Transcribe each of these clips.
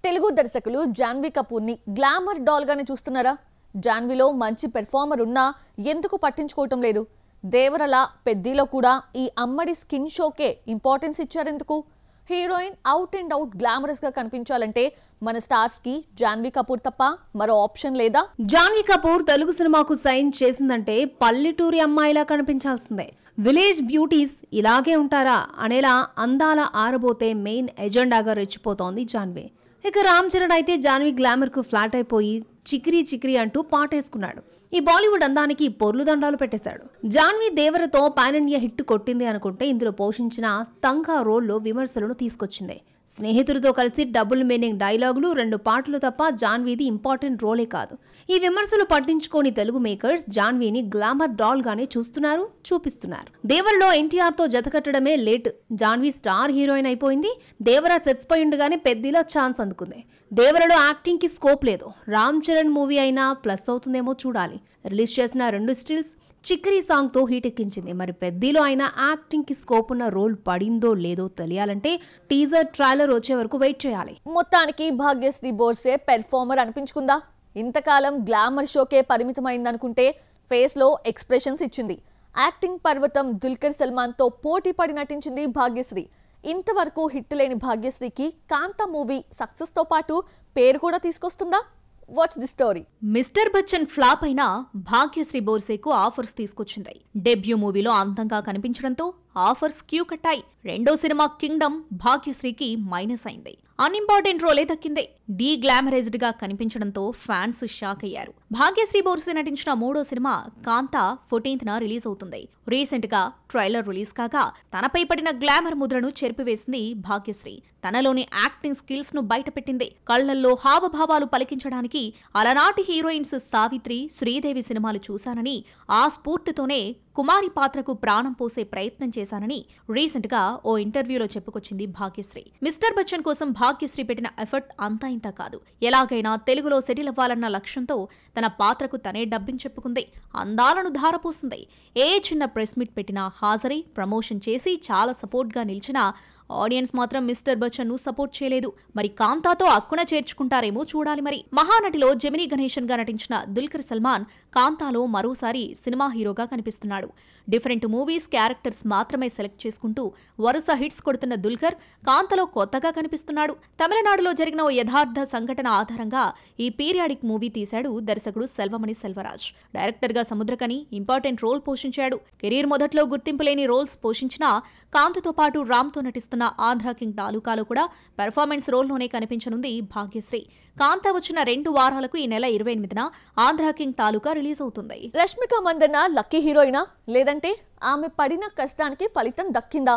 తెలుగు దర్శకులు Janhvi కపూర్ని glamour doll గానే చూస్తున్నారా? జాన్వీలో మంచి పెర్ఫార్మర్ ఉన్నా ఎందుకు పట్టించుకోవటం లేదు? దేవరల పెద్దిలో కూడా ఈ అమ్మడి స్కిన్ షోకే ఇంపార్టెన్స్ ఇచ్చారెందుకు? Heroine out and out glamorous గా కనిపించాలంటే మన స్టార్స్ కి జాన్వీ కపూర్ తప్ప మరో ఆప్షన్ లేదా? జాన్వీ కపూర్ తెలుగు సినిమాకు సైన్ చేసిందంటే పల్లెటూరి అమ్మాయిలా కనిపించాల్సిందే. విలేజ్ బ్యూటీస్ ఇలాగే ఉంటారా అనేలా అందాల ఆరబోతే మెయిన్ ఎజెండాగా రెచ్చిపోతోంది జాన్వీ. ఇక రామ్ చరణ్ అయితే జాన్వీ గ్లామర్ కు ఫ్లాట్ అయిపోయి చిక్రీ చిక్రీ అంటూ పాటేసుకున్నాడు. ఈ బాలీవుడ్ అందానికి పొర్లు దండాలు పెట్టేశాడు. జాన్వీ దేవరతో పాన్ ఇండియా హిట్ కొట్టింది అనుకుంటే ఇందులో పోషించిన తంగా రోల్లో విమర్శలను తీసుకొచ్చింది. స్నేహితులతో కలిసి డబుల్ మీనింగ్ డైలాగులు 2 పాటలు తప్ప జాన్వీది ఇంపార్టెంట్ రోలే కాదు. ఈ విమర్శలు పట్టించుకోని తెలుగు మేకర్స్ జాన్వీని గ్లామర్ డాల్ గానే చూపిస్తున్నారు. దేవరలో ఎన్టీఆర్ తో జతకట్టడమే లేట్. జాన్వీ స్టార్ హీరోయిన్ అయిపోయింది. దేవర సెట్స్ పై ఉండగానే పెద్దిలా ఛాన్స్ అందుకుంది. దేవరలో యాక్టింగ్ కి స్కోప్ లేదు. రామ్ చరణ్ మూవీ అయినా ప్లస్ అవుతుందేమో చూడాలి. రిలీజ్ చేసిన 2 స్టిల్స్ చిక్రీ సాంగ్ తో హీట్ ఎక్కించింది. మరి పెద్దిలో అయినా యాక్టింగ్ కి స్కోప్ ఉన్న రోల్ పడిందో లేదో తెలియాలంటే టీజర్ ట్రైలర్ వచ్చే వరకు వెయిట్ చేయాలి. మొత్తానికి భాగ్యశ్రీ బోర్సే పెర్ఫార్మర్ అనిపించుకుందా? ఇంతకాలం గ్లామర్ షోకే పరిమితమైందనుకుంటే ఫేస్ లో ఎక్స్ప్రెషన్స్ ఇచ్చింది. యాక్టింగ్ పర్వతం దుల్కర్ సల్మాన్ తో పోటీ పడి నటించింది భాగ్యశ్రీ. ఇంతవరకు హిట్ లేని భాగ్యశ్రీకి కాంతా మూవీ సక్సెస్ తో పాటు పేరు కూడా తీసుకొస్తుందా? What's the story? Mister Bachchan flop అయినా భాగ్యశ్రీ బోర్సేకు ఆఫర్స్ తీసుకొచ్చింది. డెబ్యూ మూవీలో అందంగా కనిపించడంతో ఆఫర్స్ క్యూ కట్టాయి. రెండో సినిమా కింగ్డమ్ భాగ్యశ్రీకి మైనస్ అయింది. అన్ఇంపార్టెంట్ రోలే దక్కింది. గ్లామరైజ్డ్ గా కనిపించడంతో ఫ్యాన్స్ షాక్ అయ్యారు. భాగ్యశ్రీ బోర్సే నటించిన 3వ సినిమా కాంతా 14th రిలీజ్ అవుతుంది. రీసెంట్ గా ట్రైలర్ రిలీజ్ కాగా తనపై పడిన గ్లామర్ ముద్రను చెరిపివేసింది భాగ్యశ్రీ. తనలోని యాక్టింగ్ స్కిల్స్ ను బయటపెట్టింది. కళ్లల్లో హావభావాలు పలికించడానికి అలనాటి హీరోయిన్స్ సావిత్రి, శ్రీదేవి సినిమాలు చూశానని, ఆ స్ఫూర్తితోనే కుమారి పాత్రకు ప్రాణం పోసే ప్రయత్నం చేశానని రీసెంట్ గా ఓ ఇంటర్వ్యూలో చెప్పుకొచ్చింది భాగ్యశ్రీ. మిస్టర్ బచ్చన్ కోసం భాగ్యశ్రీ పెట్టిన ఎఫర్ట్ అంతా ఇంతా కాదు. ఎలాగైనా తెలుగులో సెటిల్ అవ్వాలన్న లక్ష్యంతో తన పాత్రకు తనే డబ్బింగ్ చెప్పుకుంది. అందాలను ధారపోసింది. ఏ చిన్న ప్రెస్ మీట్ పెట్టినా హాజరై ప్రమోషన్ చేసి చాలా సపోర్ట్ గా నిలిచిన ఆడియన్స్ మాత్రం మిస్టర్ బచ్చన్ ను సపోర్ట్ చేయలేదు. మరి కాంతాతో అక్కున చేర్చుకుంటారేమో చూడాలి. మరి మహానటిలో జెమినీ గణేశన్ గా నటించిన దుల్కర్ సల్మాన్ కాంతాలో మరోసారి సినిమా హీరోగా కనిపిస్తున్నాడు. డిఫరెంట్ మూవీస్ క్యారెక్టర్స్ మాత్రమే సెలెక్ట్ చేసుకుంటూ వరుస హిట్స్ కొడుతున్న దుల్కర్ కాంతలో కొత్తగా కనిపిస్తున్నాడు. తమిళనాడులో జరిగిన ఓ యథార్థ సంఘటన ఆధారంగా ఈ పీరియాడిక్ మూవీ తీశాడు దర్శకుడు సెల్వమణి సెల్వరాజ్. డైరెక్టర్ గా సముద్రకని ఇంపార్టెంట్ రోల్ పోషించాడు. కెరీర్ మొదట్లో గుర్తింపు లేని రోల్స్ పోషించినా కాంతతో పాటు రామ్తో నటిస్తున్న ఆంధ్ర కింగ్ తాలూకాలో కూడా పెర్ఫార్మెన్స్ రోల్లోనే కనిపించనుంది భాగ్యశ్రీ. కాంత వచ్చిన 2 వారాలకు ఈ నెల 28న ఆంధ్ర కింగ్ తాలూకా రిలీజ్ అవుతుంది. రష్మిక మందన్న లక్కీ హీరోయినా, లేదంటే ఆమె పడిన కష్టానికి ఫలితం దక్కిందా?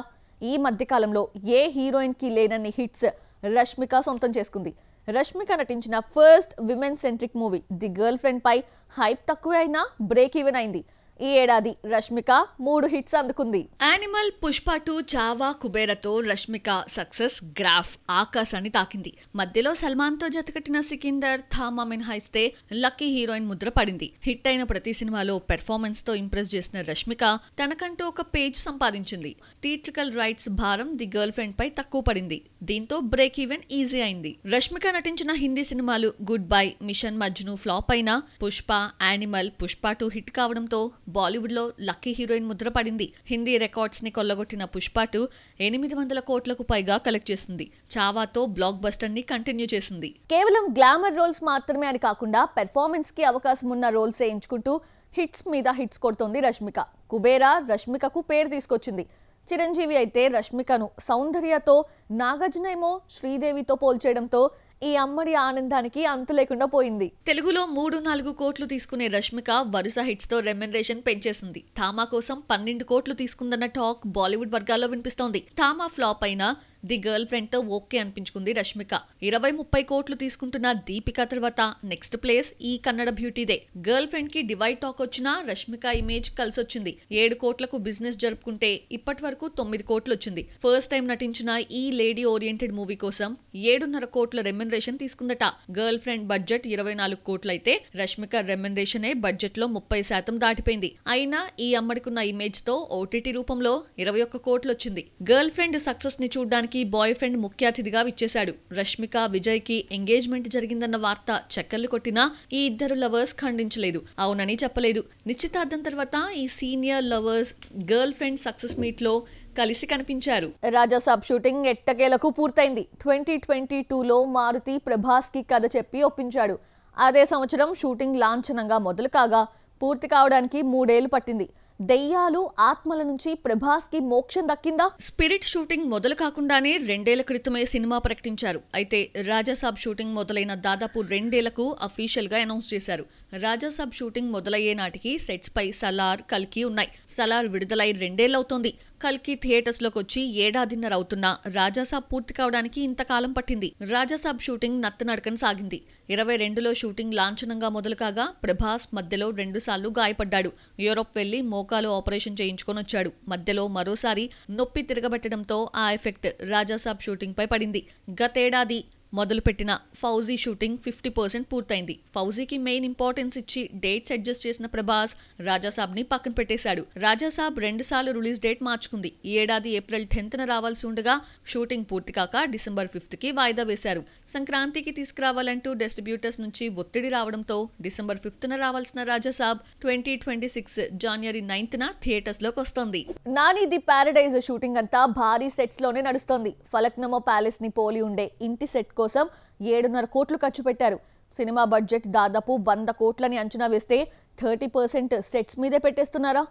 ఈ మధ్యకాలంలో ఏ హీరోయిన్ కి లేనన్ని హిట్స్ రష్మిక సొంతం చేసుకుంది. రష్మిక నటించిన first women centric movie the girlfriend పై హైప్ తక్కువే అయినా బ్రేక్ ఈవెన్ అయింది. ఈ ఏడాది రష్మిక 3 హిట్స్ అందుకుంది. Animal, Pushpa 2, Chhaava, కుబేరతో Rashmika success graph ఆకాశాన్ని తాకింది. మధ్యలో సల్మాన్ తో జతకట్టిన సికిందర్, థామా మినహాయిస్తే లక్కీ హీరోయిన్ ముద్ర పడింది. హిట్ అయిన ప్రతి సినిమాలో పెర్ఫార్మెన్స్ తో ఇంప్రెస్ చేసిన రష్మిక తనకంటూ ఒక పేజ్ సంపాదించింది. థియేట్రికల్ రైట్స్ భారం ది గర్ల్ ఫ్రెండ్ పై తక్కువ పడింది. దీంతో బ్రేక్ ఈవెన్ ఈజీ అయింది. రష్మిక నటించిన హిందీ సినిమాలు goodbye, Mission Majnu flop అయినా పుష్ప, యానిమల్, పుష్ప 2 హిట్ కావడంతో బాలీవుడ్ లో లక్కీ హీరోయిన్ ముద్ర పడింది. హిందీ రికార్డ్స్ ని కొల్లగొట్టిన పుష్ప 2 800 కోట్లకు పైగా కలెక్ట్ చేసింది. చావాతో బ్లాక్ బస్టర్ ని కంటిన్యూ చేసింది. కేవలం గ్లామర్ రోల్స్ మాత్రమే అని కాకుండా పెర్ఫార్మెన్స్ కి అవకాశం ఉన్న రోల్స్ ఎంచుకుంటూ హిట్స్ మీద హిట్స్ కొడుతోంది రష్మిక. కుబేరా రష్మికకు పేరు తీసుకొచ్చింది. చిరంజీవి అయితే రష్మికను సౌందర్యతో, నాగార్జున ఏమో శ్రీదేవితో పోల్చేయడంతో ఈ అమ్మడి ఆనందానికి అంతు లేకుండా పోయింది. తెలుగులో 3-4 కోట్లు తీసుకునే రష్మిక వరుస హిట్స్ తో రెమ్యునరేషన్ పెంచేసింది. థామా కోసం 12 కోట్లు తీసుకుందన్న టాక్ బాలీవుడ్ వర్గాల్లో వినిపిస్తోంది. థామా ఫ్లాప్ అయినా ది గర్ల్ ఫ్రెండ్ తో ఓకే అనిపించుకుంది రష్మిక. 20-30 కోట్లు తీసుకుంటున్న దీపిక తర్వాత నెక్స్ట్ ప్లేస్ ఈ కన్నడ బ్యూటీదే. గర్ల్ ఫ్రెండ్ కి డివైడ్ టాక్ వచ్చినా రష్మిక ఇమేజ్ కలిసొచ్చింది. 7 కోట్లకు బిజినెస్ జరుపుకుంటే ఇప్పటి వరకు 9 కోట్లు వచ్చింది. ఫస్ట్ టైం నటించిన ఈ లేడీ ఓరియంటెడ్ మూవీ కోసం 7.5 కోట్ల రెమ్యునరేషన్ తీసుకుందట. గర్ల్ ఫ్రెండ్ బడ్జెట్ 24 కోట్లయితే రష్మిక రెమ్యునరేషనే బడ్జెట్ లో 30% దాటిపోయింది. అయినా ఈ అమ్మడికున్న ఇమేజ్ తో ఓటీటీ రూపంలో 21 కోట్లు వచ్చింది. గర్ల్ ఫ్రెండ్ సక్సెస్ ని చూడడానికి సినిమాకి బాయ్ ఫ్రెండ్ ముఖ్య అతిథిగా విచ్చేశాడు. రష్మిక విజయ్ కి ఎంగేజ్మెంట్ జరిగిందన్న వార్త చక్కర్లు కొట్టినా ఈ ఇద్దరు లవర్స్ ఖండించలేదు, అవునని చెప్పలేదు. నిశ్చితార్థం తర్వాత ఈ senior lovers girl friend success meet లో కలిసి కనిపించారు. రాజాసాబ్ షూటింగ్ ఎట్టకేలకు పూర్తయింది. 2022లో మారుతి ప్రభాస్ కి కథ చెప్పి ఒప్పించాడు. అదే సంవత్సరం షూటింగ్ లాంఛనంగా మొదలు కాగా పూర్తి కావడానికి 3 ఏళ్లు పట్టింది. దెయ్యాలు ఆత్మల నుంచి ప్రభాస్ కి మోక్షం దక్కిందా? స్పిరిట్ షూటింగ్ మొదలు కాకుండానే 2 ఏళ్ల క్రితమే సినిమా ప్రకటించారు. అయితే రాజాసాబ్ షూటింగ్ మొదలైన దాదాపు 2 ఏళ్లకు అఫీషియల్ గా అనౌన్స్ చేశారు. రాజాసాబ్ షూటింగ్ మొదలయ్యే నాటికి సెట్స్ పై సలార్, కల్కి ఉన్నాయి. సలార్ విడుదలై 2 ఏళ్లవుతోంది. కల్కి థియేటర్స్ లోకి వచ్చి 1.5 ఏళ్ల అవుతున్నా రాజాసాబ్ పూర్తి కావడానికి ఇంతకాలం పట్టింది. రాజాసాబ్ షూటింగ్ నత్తనడకన సాగింది. 2022లో షూటింగ్ లాంఛనంగా మొదలు కాగా ప్రభాస్ మధ్యలో 2 సార్లు గాయపడ్డాడు. యూరోప్ వెళ్లి మోకాలు ఆపరేషన్ చేయించుకొని వచ్చాడు. మధ్యలో మరోసారి నొప్పి తిరగబెట్టడంతో ఆ ఎఫెక్ట్ రాజాసాబ్ షూటింగ్ పై పడింది. గతేడాది మొదలుపెట్టిన ఫౌజీ షూటింగ్ 50% పూర్తయింది. ఫౌజీకి మెయిన్ ఇంపార్టెన్స్ ఇచ్చి డేట్స్ అడ్జస్ట్ చేసిన ప్రభాస్ రాజాసాబ్ ని పక్కన పెట్టేశాడు. రాజాసాబ్ 2 సార్లు రిలీజ్ డేట్ మార్చుకుంది. ఈ ఏడాది ఏప్రిల్ 10న రావాల్సి ఉండగా షూటింగ్ పూర్తి కాక డిసెంబర్ 5కి వాయిదా వేశారు. సంక్రాంతికి తీసుకురావాలంటూ డిస్ట్రిబ్యూటర్స్ నుంచి ఒత్తిడి రావడంతో డిసెంబర్ 5న రావాల్సిన రాజాసాబ్ 2026 జనవరి 9న థియేటర్స్ లోకి వస్తోంది. నాని ది ప్యారడైజ్ షూటింగ్ అంతా భారీ సెట్స్ లోనే నడుస్తోంది. ఫలక్నమో ప్యాలెస్ ని పోలి ఉండే ఇంటి సెట్ కోసం 7.5 కోట్లు ఖర్చు పెట్టారు. సినిమా బడ్జెట్ దాదాపు 100 కోట్లని అంచనా వేస్తే 30% సెట్స్ మీదే పెట్టేస్తున్నారా?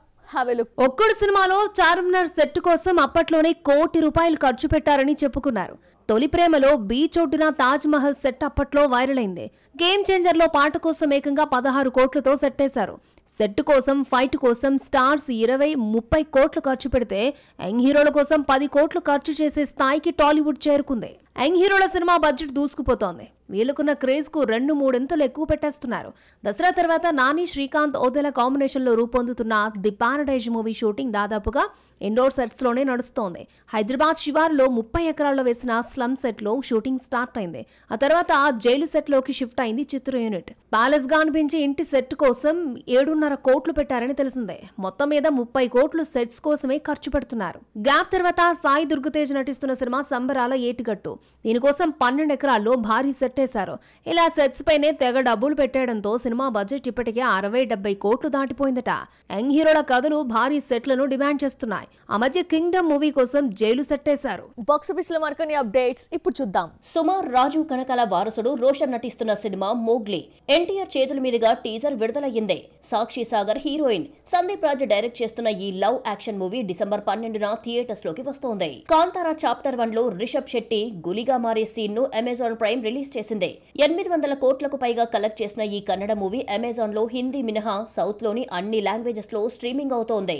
ఒక్కడు సినిమాలో చార్మినార్ సెట్ కోసం అప్పట్లోనే ₹1 కోటి ఖర్చు పెట్టారని చెప్పుకున్నారు. తొలి ప్రేమలో బీచ్ ఒడ్డున తాజ్ మహల్ సెట్ అప్పట్లో వైరల్ అయింది. గేమ్ చేంజర్ లో పాట కోసం ఏకంగా 16 కోట్లతో సెట్ వేశారు. సెట్ కోసం, ఫైట్ కోసం స్టార్స్ 20-30 కోట్లు ఖర్చు పెడితే యంగ్ హీరోల కోసం 10 కోట్లు ఖర్చు చేసే స్థాయికి టాలీవుడ్ చేరుకుంది. యంగ్ హీరోల సినిమా బడ్జెట్ దూసుకుపోతోంది. వీళ్ళకున్న క్రేజ్ కు 2-3 ఎక్కువ పెట్టేస్తున్నారు. దసరా తర్వాత నాని, శ్రీకాంత్, ఓదెల కాంబినేషన్ లో రూపొందుతున్న ది ప్యారడైజ్ మూవీ షూటింగ్ దాదాపుగా ఇండోర్ సెట్స్ లోనే నడుస్తోంది. హైదరాబాద్ శివారులో 30 ఎకరాల్లో వేసిన స్లమ్ సెట్ లో షూటింగ్ స్టార్ట్ అయింది. ఆ తర్వాత జైలు సెట్ లోకి షిఫ్ట్ అయింది చిత్ర యూనిట్. ప్యాలెస్ గా అనిపించి ఇంటి సెట్ కోసం 7.5 కోట్లు పెట్టారని తెలిసిందే. మొత్తం మీద 30 కోట్లు సెట్స్ కోసమే ఖర్చు పెడుతున్నారు. గ్యాప్ తర్వాత సాయి దుర్గతేజ్ నటిస్తున్న సినిమా సంబరాల ఏటిగట్టు. దీనికోసం 12 ఎకరాల్లో భారీ సెట్ వేశారు. ఇలా సెట్స్ పైనే తెగ డబ్బులు పెట్టేయడంతో సినిమా బడ్జెట్ ఇప్పటికే 60-70 కోట్లు దాటిపోయిందట. యంగ్ హీరోల కథలు భారీ సెట్లను డిమాండ్ చేస్తున్నాయి. ఆ మధ్య కింగ్డమ్ మూవీ కోసం జైలు సెట్ వేశారు. బాక్సాఫీస్ లో మరికొన్ని అప్డేట్స్ ఇప్పుడు చూద్దాం. సుమార్ రాజు కనకాల వారసుడు రోషన్ నటిస్తున్న సినిమా మోగ్లీ ఎన్టీఆర్ చేతుల మీదుగా టీజర్ విడుదలయ్యింది. సాక్షి సాగర్ హీరోయిన్, సందీప్ రాజ్ డైరెక్ట్ చేస్తున్న ఈ లవ్ యాక్షన్ మూవీ డిసెంబర్ 12న థియేటర్స్ లోకి వస్తోంది. కాంతారా చాప్టర్ 1లో రిషబ్ శెట్టి గులిగా మారే సీన్ ను అమెజాన్ ప్రైమ్ రిలీజ్ చేసింది. 800 కోట్లకు పైగా కలెక్ట్ చేసిన ఈ కన్నడ మూవీ అమెజాన్ లో హిందీ మినహా సౌత్ లోని అన్ని లాంగ్వేజెస్ లో స్ట్రీమింగ్ అవుతోంది.